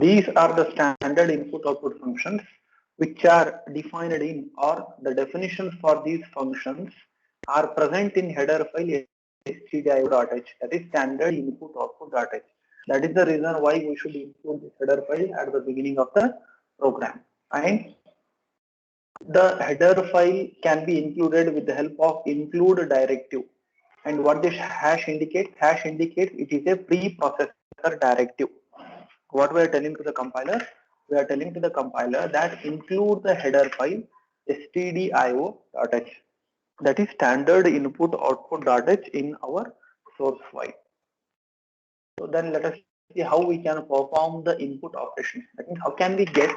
These are the standard input-output functions which are defined in, or the definitions for these functions are present in header file stdio.h, that is standard input-output.h. That is the reason why we should include this header file at the beginning of the program. And the header file can be included with the help of include directive. And what this hash indicates? Hash indicates it is a preprocessor directive. What we are telling to the compiler? We are telling to the compiler that include the header file stdio.h, that is standard input output.h in our source file. So then let us see how we can perform the input operations. That means how can we get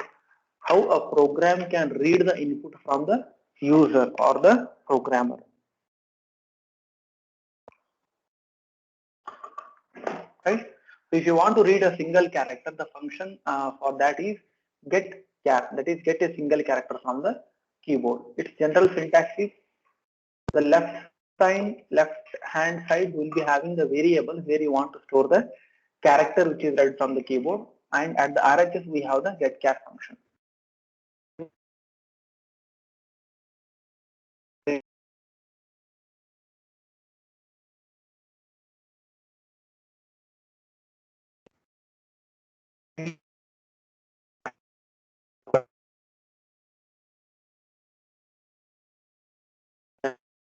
how a program can read the input from the user or the programmer. Right? So if you want to read a single character, the function for that is getChar, that is get a single character from the keyboard. Its general syntax is the left hand side will be having the variable where you want to store the character which is read from the keyboard, and at the RHS we have the getChar function.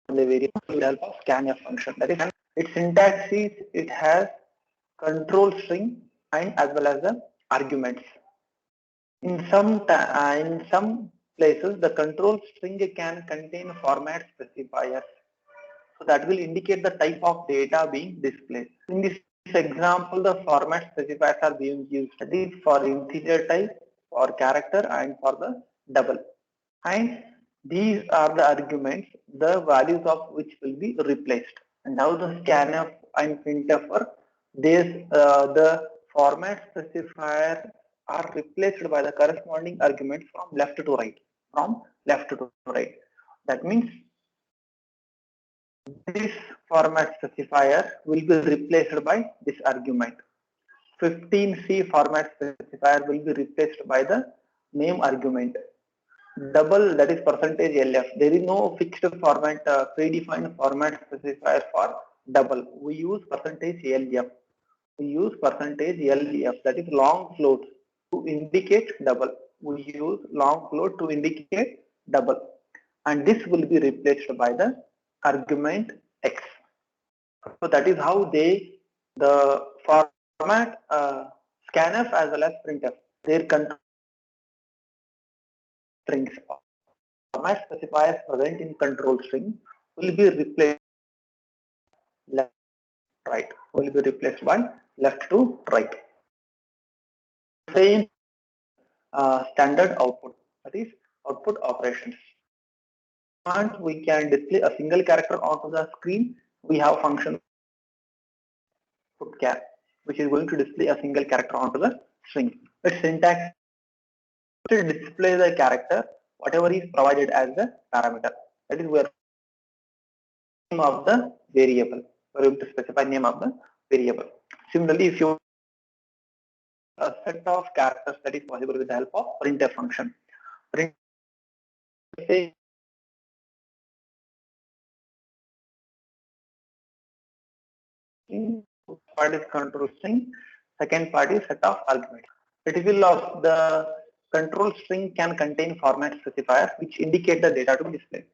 The variable with help of scanf function. That is, its syntax is it has control string and as well as the arguments. In some places, the control string can contain format specifiers. So that will indicate the type of data being displayed. In this example, the format specifiers are being used, that is for integer type, for character, and for the double. And these are the arguments, the values of which will be replaced. And now the scanf and printf are the format specifier are replaced by the corresponding argument from left to right. That means this format specifier will be replaced by this argument. 15C format specifier will be replaced by the name argument. Double, that is %LF. There is no fixed format, predefined format specifier for double. We use %LF. That is long float to indicate double. We use long float to indicate double, and this will be replaced by the argument X. So that is how the format scanf as well as printf, their control strings, format specifiers present in control string will be replaced left right, will be replaced by left to right. Same standard output, that is output operations. And we can display a single character onto the screen. We have function putChar, which is going to display a single character onto the string. Its syntax to display the character whatever is provided as the parameter. That is where name of the variable. We are going to specify name of the variable. Similarly, if you a set of characters, that is possible with the help of printf function. Print part is control string, second part is set of arguments. Typical of the control string can contain format specifiers which indicate the data to be displayed.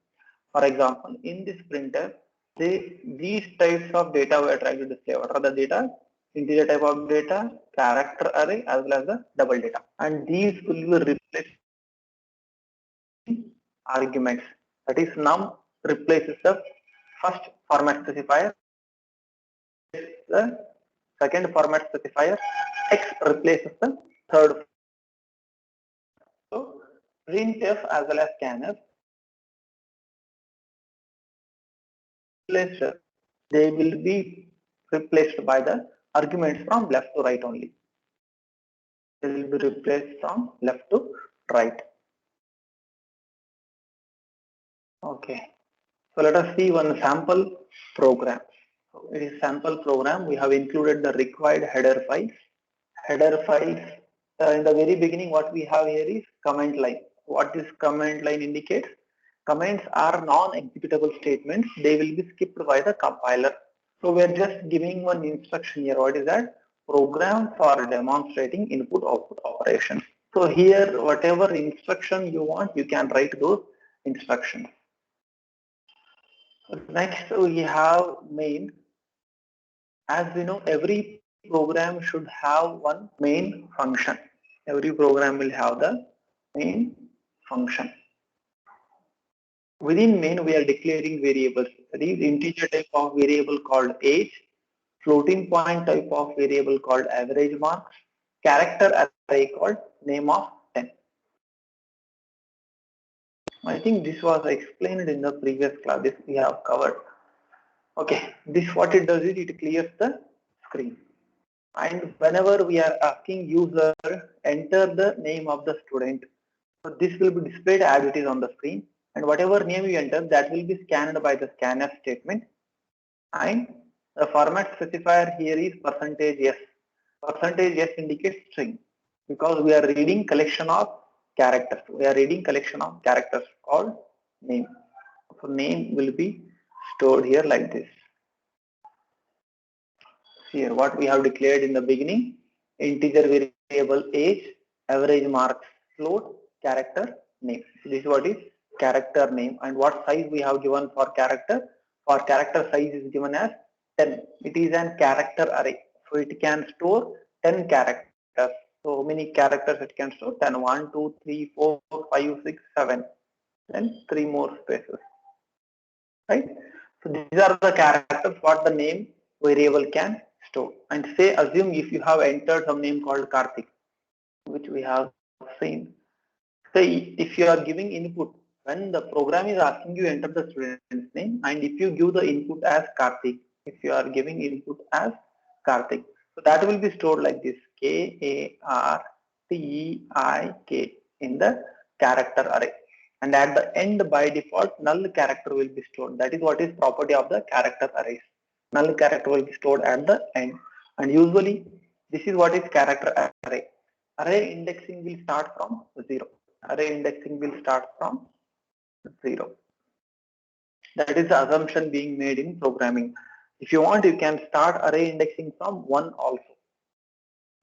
For example, in this printer, these types of data we are trying to display. What are the data? Integer type of data, character array, as well as the double data. And these will be replaced arguments. That is, num replaces the first format specifier, the second format specifier, X replaces the third. So printf as well as scanf, they will be replaced by the arguments from left to right only. They will be replaced from left to right. Okay. So let us see one sample program. So it is sample program. We have included the required header files. in the very beginning, what we have here is comment line. What this comment line indicates? Comments are non-executable statements. They will be skipped by the compiler. So we are just giving one instruction here. What is that? Program for demonstrating input-output operations. So here, whatever instruction you want, you can write those instructions. Next, we have main. As we know, every program should have one main function. Every program will have the main function. Within main, we are declaring variables. That is integer type of variable called age, floating point type of variable called average marks, character array called name of 10. I think this was explained in the previous class. This we have covered. Okay, this what it does is it clears the screen. And whenever we are asking user enter the name of the student, so this will be displayed as it is on the screen, and whatever name you enter, that will be scanned by the scanf statement. And the format specifier here is %s. %s indicates string because we are reading collection of characters. We are reading collection of characters called name. So name will be stored here like this. Here what we have declared in the beginning: integer variable age, average marks float, character name. So this is what is character name, and what size we have given for character. For character size is given as 10. It is an character array, so it can store 10 characters. So how many characters it can store? 10. 1, 2, 3, 4, 5, 6, 7. Then 3 more spaces. Right? So these are the characters what the name variable can store. And say assume if you have entered some name called Karthik, which we have seen. Say if you are giving input, when the program is asking you enter the student's name, and if you give the input as Karthik, if you are giving input as Karthik, so that will be stored like this: Kartik in the character array. And at the end, by default, null character will be stored. That is what is property of the character arrays. Null character will be stored at the end. And usually, this is what is character array. Array indexing will start from 0. Array indexing will start from 0. That is the assumption being made in programming. If you want, you can start array indexing from 1 also.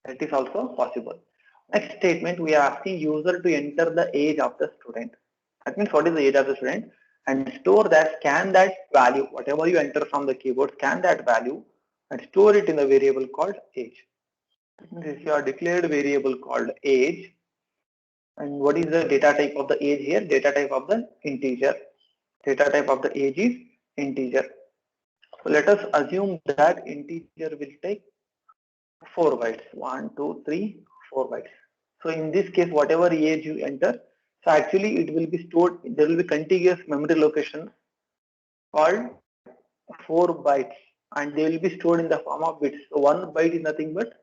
That is also possible. Next statement, we are asking user to enter the age of the student. That means what is the age of the student, and store that, scan that value, whatever you enter from the keyboard, scan that value and store it in the variable called age. This is your declared variable called age. And what is the data type of the age here? Data type of the integer. Data type of the age is integer. So let us assume that integer will take 4 bytes. 1, 2, 3, 4 bytes. So in this case, whatever age you enter, so actually it will be stored, there will be contiguous memory location called 4 bytes, and they will be stored in the form of bits. So 1 byte is nothing but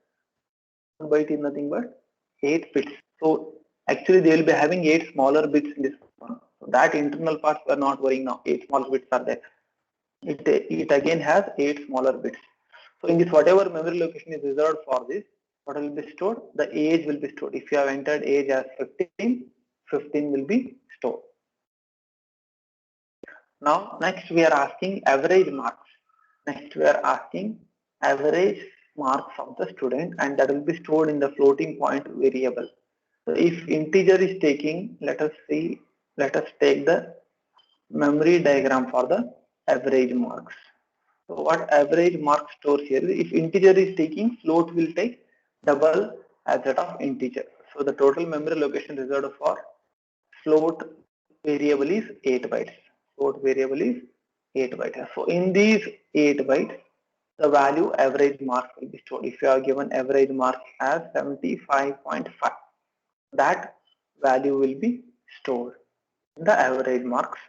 8 bits. So actually they will be having 8 smaller bits in this one. So that internal parts we are not worrying now. 8 small bits are there. It again has 8 smaller bits. So in this, whatever memory location is reserved for this, what will be stored? The age will be stored. If you have entered age as 15, 15 will be stored. Now next we are asking average marks. Next we are asking average marks of the student, and that will be stored in the floating point variable. So if integer is taking, let us take the memory diagram for the average marks. So what average mark stores here, if integer is taking, float will take double as that of integer. So the total memory location reserved for float variable is 8 bytes. Float variable is 8 bytes. So in these 8 bytes, the value average mark will be stored. If you are given average mark as 75.5, that value will be stored in the average marks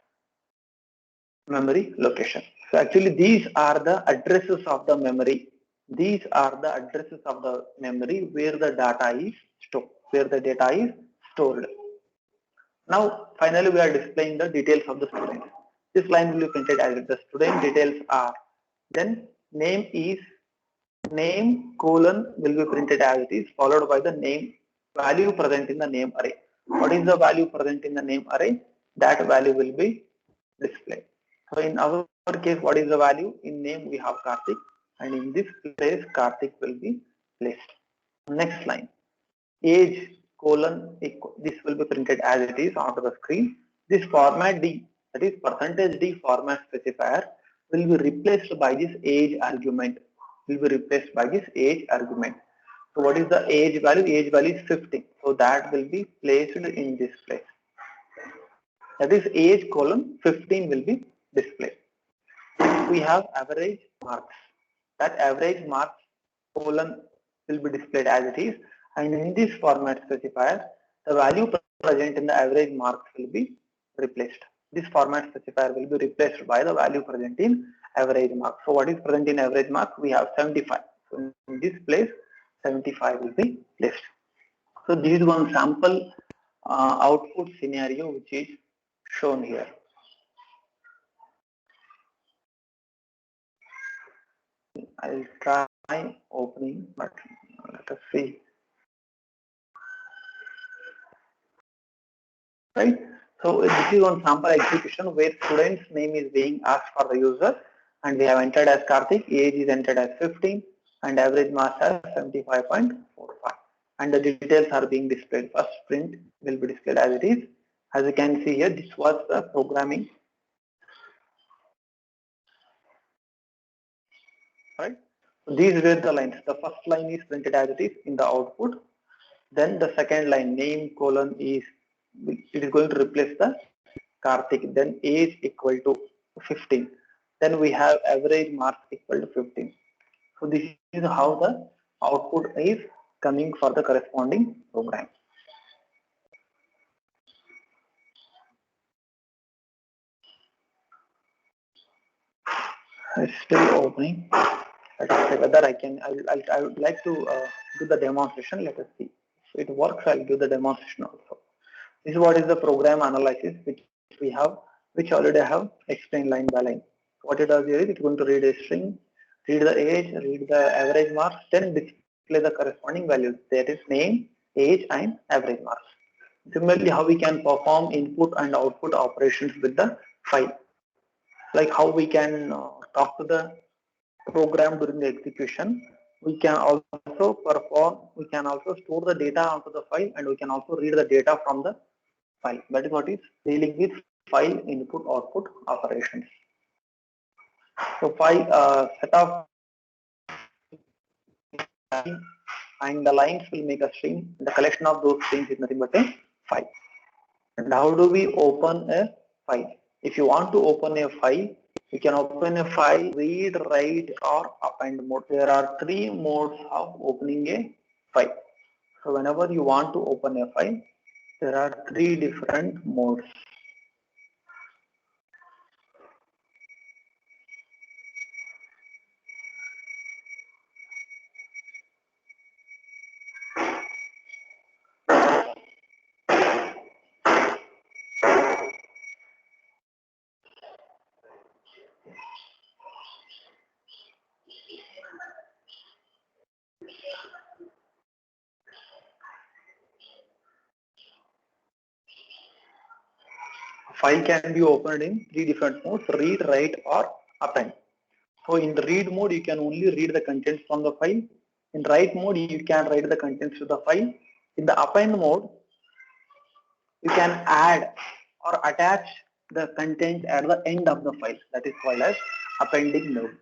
memory location. So actually these are the addresses of the memory. These are the addresses of the memory where the data is stored. Now finally we are displaying the details of the student. This line will be printed as the student details are, then name colon will be printed as it is, followed by the name value present in the name array. What is the value present in the name array? That value will be displayed. So in our case, what is the value? In name we have Karthik, and in this place Karthik will be placed. Next line, age colon equal, this will be printed as it is onto the screen. This format D, that is %D format specifier, will be replaced by this age argument. Will be replaced by this age argument. So what is the age value? Age value is 50. So that will be placed in this place. That is age colon 15 will be displayed. We have average marks. That average marks colon will be displayed as it is, and in this format specifier, the value present in the average marks will be replaced. This format specifier will be replaced by the value present in average marks. So what is present in average marks? We have 75. So in this place, 75 will be placed. So this is one sample output scenario which is shown here. I'll try opening, but let us see. Right. So this is one sample execution where student's name is being asked for the user, and we have entered as Karthik, age is entered as 15, and average marks as 75.45. And the details are being displayed. First print will be displayed as it is. As you can see here, this was the programming. Right. So these were the lines. The first line is printed as it is in the output. Then the second line, name colon is, it is going to replace the Karthik. Then age equal to 15. Then we have average marks equal to 15. So this is how the output is coming for the corresponding program. It's still opening. Let us see whether I can. I would like to do the demonstration. Let us see if it works. I'll do the demonstration also. This is what is the program analysis which we have, which already I have explained line by line. What it does here is it's going to read a string, read the age, read the average marks, then display the corresponding values. That is name, age, and average marks. Similarly, how we can perform input and output operations with the file, like how we can talk to the program during the execution. We can also perform, we can also store the data onto the file, and we can also read the data from the file. That is what is dealing with file input output operations. So file set of and the lines will make a string. The collection of those strings is nothing but a file. And how do we open a file? If you want to open a file, you can open a file, read, write, or append mode. There are 3 modes of opening a file. So whenever you want to open a file, there are 3 different modes. File can be opened in 3 different modes: read, write, or append. So in the read mode, you can only read the contents from the file. In write mode, you can write the contents to the file. In the append mode, you can add or attach the content at the end of the file. That is called as appending mode.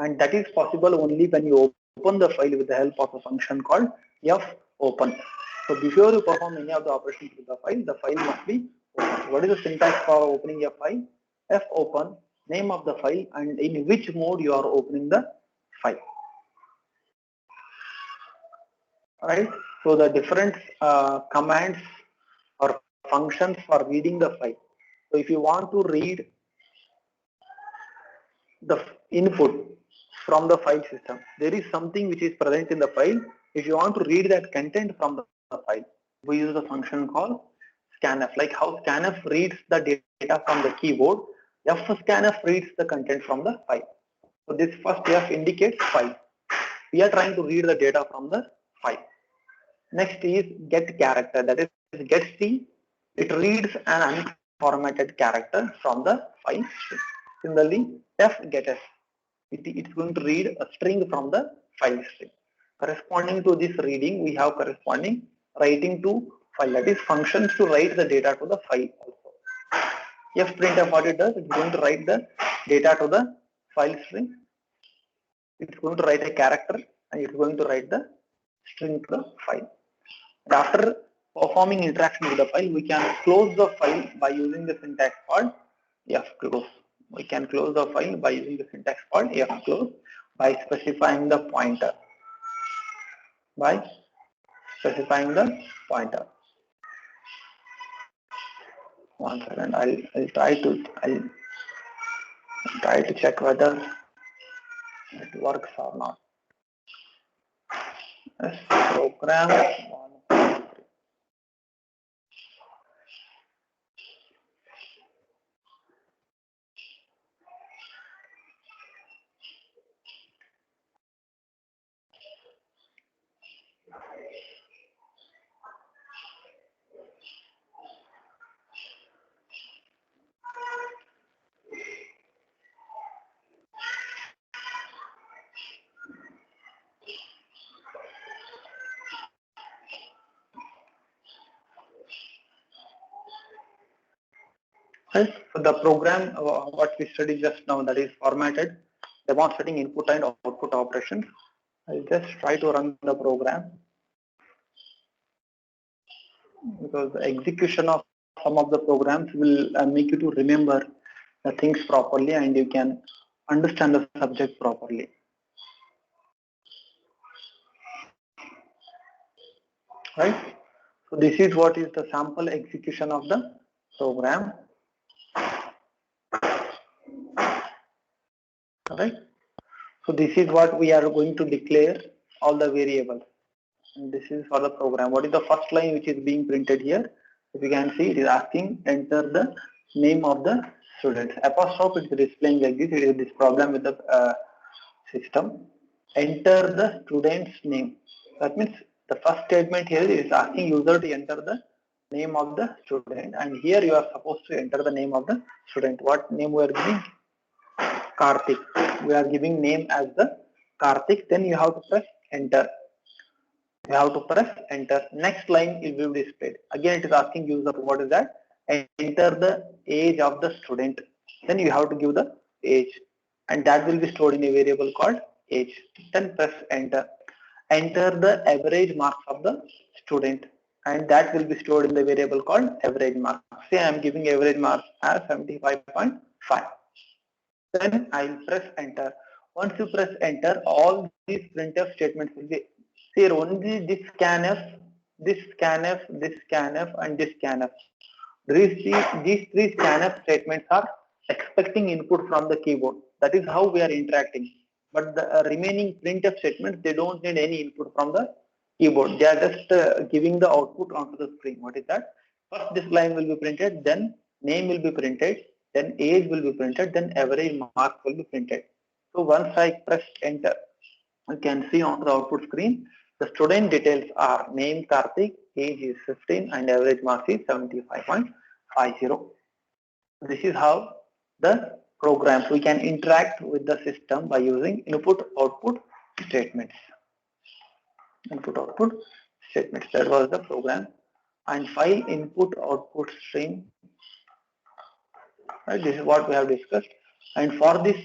And that is possible only when you open the file with the help of a function called fopen. So before you perform any of the operations with the file must be open. What is the syntax for opening a file? Fopen, name of the file, and in which mode you are opening the file. Right. So the different commands or functions for reading the file. So if you want to read the input from the file system, there is something which is present in the file. If you want to read that content from the file, we use the function called scanf. Like how scanf reads the data from the keyboard, fscanf reads the content from the file. So this first f indicates file. We are trying to read the data from the file. Next is get character, that is get C. It reads an unformatted character from the file string. Similarly, F get S. It's going to read a string from the file string. Corresponding to this reading, we have corresponding writing to file, that is functions to write the data to the file also. Fprintf, what it does, it's going to write the data to the file string. It's going to write a character and it's going to write the string to the file. And after performing interaction with the file, we can close the file by using the syntax called fclose. We can close the file by using the syntax called fclose by specifying the pointer. One second, I'll try to check whether it works or not. Yes, program 1. Right. So the program what we studied just now, that is formatted, demonstrating input and output operations. I'll just try to run the program because the execution of some of the programs will make you to remember the things properly and you can understand the subject properly. Right. So this is what is the sample execution of the program. Right. So this is what we are going to declare all the variables. And this is for the program. What is the first line which is being printed here? If you can see, it is asking enter the name of the student. Apostrophe is displaying like this. It is this problem with the system. Enter the student's name. That means the first statement here is asking user to enter the name of the student, and here you are supposed to enter the name of the student. What name we are giving? Karthik. We are giving name as the Karthik. Then you have to press enter. You have to press enter. Next line will be displayed. Again, it is asking user what is that? Enter the age of the student. Then you have to give the age, and that will be stored in a variable called age. Then press enter. Enter the average marks of the student, and that will be stored in the variable called average marks. Say I am giving average marks as 75.5. Then I will press enter. Once you press enter, all these printf statements will be here. Only this scanf, this scanf, this scanf, and this scanf. These three scanf statements are expecting input from the keyboard. That is how we are interacting. But the remaining printf statements, they don't need any input from the keyboard. They are just giving the output onto the screen. What is that? First, this line will be printed, then name will be printed, then age will be printed, then average mark will be printed. So once I press enter, you can see on the output screen, the student details are name Karthik, age is 15, and average mark is 75.50. This is how the programs, we can interact with the system by using input-output statements. Input-output statements, that was the program. And file input-output stream. Right, this is what we have discussed. And for this,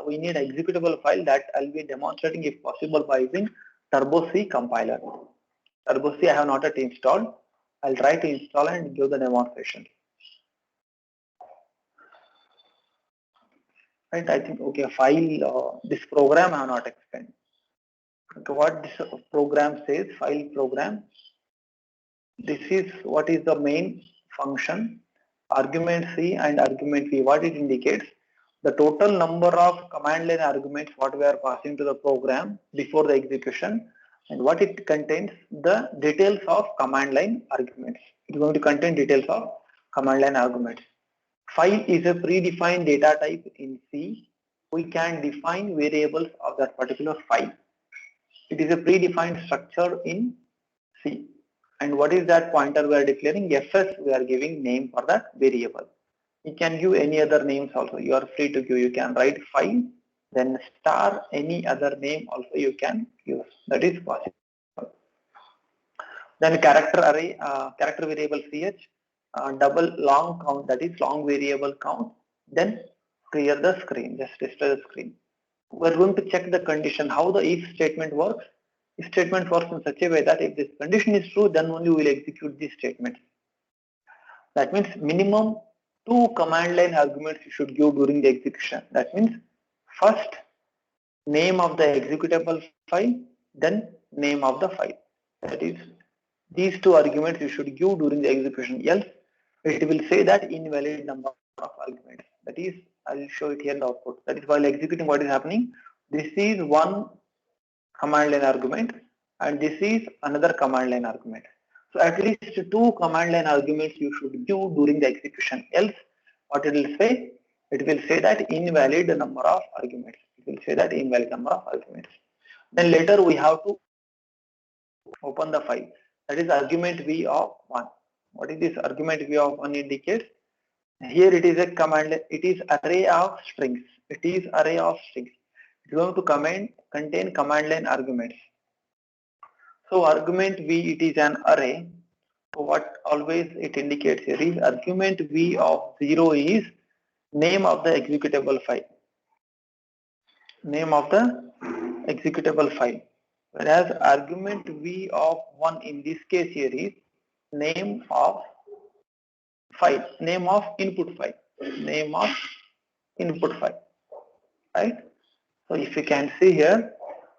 we need executable file that I'll be demonstrating if possible by using Turbo C compiler. Turbo C I have not yet installed. I'll try to install and give the demonstration. Right, I think okay, file this program I have not explained. Okay, what this program says, file program. This is what is the main function, argument C and argument V. What it indicates, the total number of command line arguments what we are passing to the program before the execution, and what it contains, the details of command line arguments. It is going to contain details of command line arguments. File is a predefined data type in C. We can define variables of that particular file. It is a predefined structure in C. C. And what is that pointer we are declaring? Fs, we are giving name for that variable. You can give any other names also. You are free to give. You can write 5, then star any other name also you can use. That is possible. Then character array, character variable ch, double long count, that is long variable count. Then clear the screen, just destroy the screen. We're going to check the condition, how the if statement works. If statement works in such a way that if this condition is true, then only we will execute this statement. That means minimum 2 command line arguments you should give during the execution. That means first name of the executable file, then name of the file. That is, these 2 arguments you should give during the execution, else it will say that invalid number of arguments. That is, I will show it here in the output. That is, while executing, what is happening? This is one command line argument and this is another command line argument. So at least 2 command line arguments you should give during the execution, else what it will say? It will say that invalid number of arguments. It will say that invalid number of arguments. Then later we have to open the file. That is argument v of 1. What is this argument v of 1 indicates? Here it is a command, it is array of strings. It is array of strings. It is going to contain command line arguments. So argument v, it is an array. So what always it indicates here is argument v of 0 is name of the executable file. Name of the executable file. Whereas argument v of 1 in this case here is name of file, name of input file, name of input file, right? So if you can see here,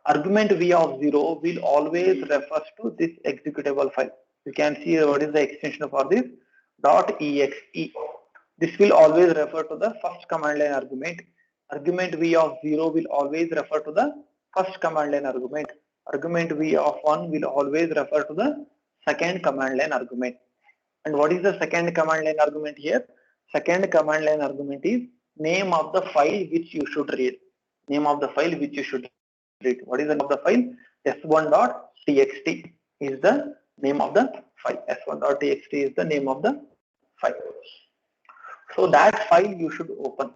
argument v of 0 will always refers to this executable file. You can see here what is the extension for this, .exe. This will always refer to the first command line argument. Argument v of 0 will always refer to the first command line argument. Argument v of 1 will always refer to the second command line argument. And what is the second command line argument here? Second command line argument is name of the file which you should read. Name of the file which you should read. What is the name of the file? s1.txt is the name of the file. s1.txt is the name of the file. So that file you should open.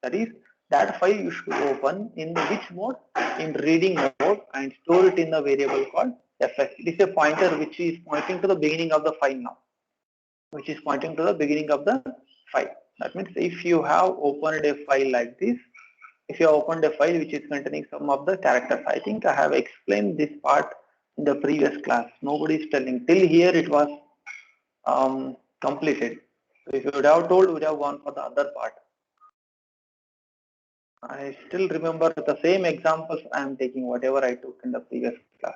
That is, that file you should open in the which mode? In reading mode, and store it in the variable called fs. It is a pointer which is pointing to the beginning of the file now. Which is pointing to the beginning of the file. That means if you have opened a file like this, if you have opened a file which is containing some of the characters, I think I have explained this part in the previous class. Nobody is telling. Till here it was completed. So if you would have told, we would have gone for the other part. I still remember the same examples I am taking, whatever I took in the previous class.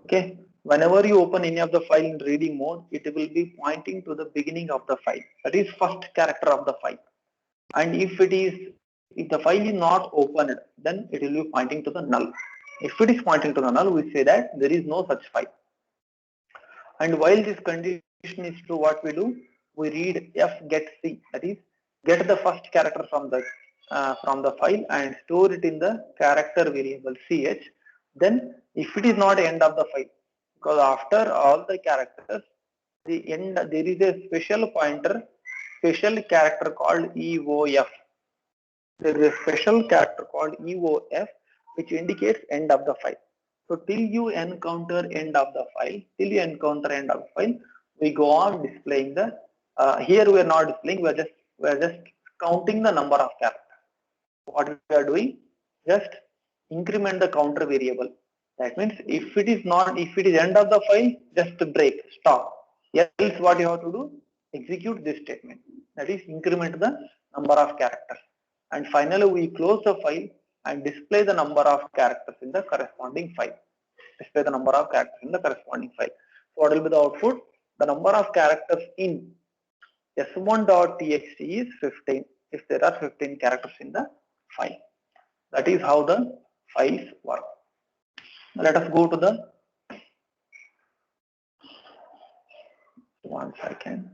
Okay, whenever you open any of the file in reading mode, it will be pointing to the beginning of the file. That is first character of the file. And if the file is not opened, then it will be pointing to the null. If it is pointing to the null, we say that there is no such file. And while this condition is true, what we do? We read f get c. That is, get the first character from the file and store it in the character variable ch. Then if it is not end of the file, because after all the characters, the end, there is a special pointer, special character called EOF. There is a special character called EOF which indicates end of the file. So till you encounter end of the file, we go on displaying the, here we are not displaying, we are just counting the number of characters. What we are doing? Just increment the counter variable. That means if it is end of the file, just break, stop. Else what you have to do? Execute this statement. That is, increment the number of characters. And finally we close the file and display the number of characters in the corresponding file. Display the number of characters in the corresponding file. So what will be the output? The number of characters in s1.txt is 15 if there are 15 characters in the file. That is how the files work. Let us go to the 1 second.